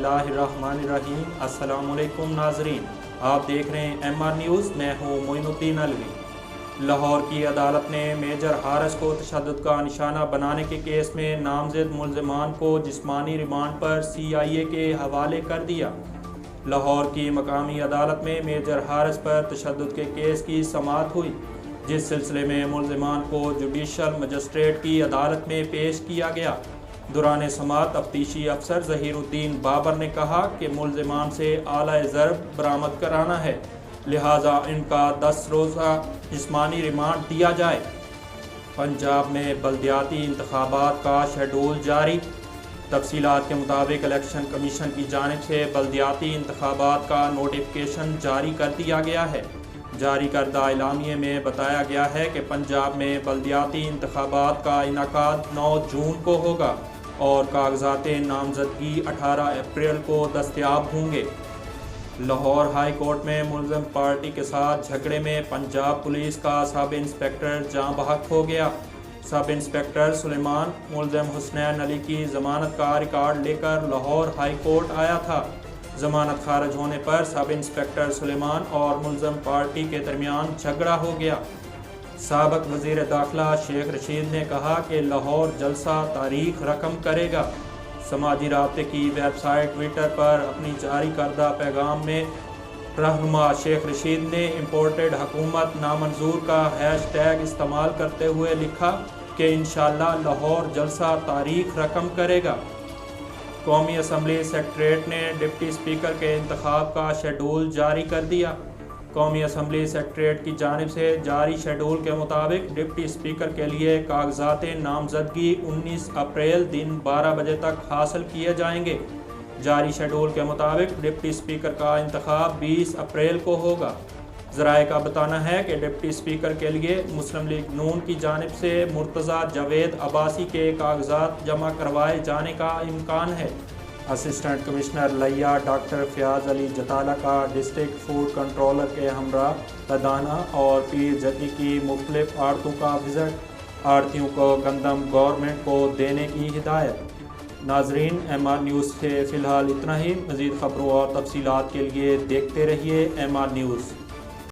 बिस्मिल्लाहिर्रहमानिर्रहीम। अस्सलाम वालेकुम नाजरीन, आप देख रहे हैं MR न्यूज़। मैं हूँ मोइनुद्दीन अलवी। लाहौर की अदालत ने मेजर हारिस को तशद्दुद का निशाना बनाने के केस में नामजद मुल्ज़िमान को जिस्मानी रिमांड पर CIA के हवाले कर दिया। लाहौर की मकामी अदालत में मेजर हारिस पर तशद्दुद के केस की समाअत हुई, जिस सिलसिले में मुल्ज़िमान को जुडिशल मजिस्ट्रेट की अदालत में पेश किया गया। दौरान समाअत तफ्तीशी अफसर ज़हीरुद्दीन बाबर ने कहा कि मुल्ज़िमान से आला ज़रब बरामद कराना है, लिहाजा इनका 10 रोज़ा जिस्मानी रिमांड दिया जाए। पंजाब में बल्दियाती इंतखाबात का शेड्यूल जारी। तफसीलात के मुताबिक इलेक्शन कमीशन की जानिब से बल्दियाती इंतखाबात का नोटिफिकेशन जारी कर दिया गया है। जारी करदा एलामिये में बताया गया है कि पंजाब में बल्दियाती इंतखाबात का इनेकाद 9 जून को होगा और कागजात नामजदगी 18 अप्रैल को दस्तयाब होंगे। लाहौर हाई कोर्ट में मुल्ज़िम पार्टी के साथ झगड़े में पंजाब पुलिस का सब इंस्पेक्टर जाँ बहक हो गया। सब इंस्पेक्टर सुलेमान मुल्ज़िम हुसनैन अली की ज़मानत का रिकॉर्ड लेकर लाहौर हाई कोर्ट आया था। ज़मानत खारिज होने पर सब इंस्पेक्टर सुलेमान और मुल्ज़िम पार्टी के दरमियान झगड़ा हो गया। साबिक़ वज़ीर दाखिला शेख रशीद ने कहा कि लाहौर जलसा तारीख रकम करेगा। समाजी राब्ते की वेबसाइट ट्विटर पर अपनी जारी करदा पैगाम में रहनुमा शेख रशीद ने इम्पोर्टेड हुकूमत नामंजूर का हैशटैग इस्तेमाल करते हुए लिखा कि इंशाअल्लाह लाहौर जलसा तारीख रकम करेगा। कौमी असम्बली सेक्रेटरीट ने डिप्टी स्पीकर के इंतखाब का शेड्यूल जारी कर दिया। कौमी असम्बली सेक्रेटरीट की जानिब से जारी शेड्यूल के मुताबिक डिप्टी स्पीकर के लिए कागजात नामजदगी 19 अप्रैल दिन 12 बजे तक हासिल किए जाएंगे। जारी शेड्यूल के मुताबिक डिप्टी स्पीकर का इंतखाब 20 अप्रैल को होगा। ज़राए का बताना है कि डिप्टी स्पीकर के लिए मुस्लिम लीग नून की जानिब से मुर्तज़ा जावेद अब्बासी के कागजात जमा करवाए जाने का इम्कान है। असिस्टेंट कमिश्नर लिया डॉक्टर फ़याज़ अली जताला का डिस्ट्रिक्ट फूड कंट्रोलर के हमरा लदाना और पीर जद्दी की मुख्तलिफ आड़तों का विज़िट। आड़तियों को गंदम गवर्नमेंट को देने की हिदायत। नाजरीन, MR न्यूज़ से फ़िलहाल इतना ही। मज़ीद ख़बरों और तफसीलात के लिए देखते रहिए MR न्यूज़।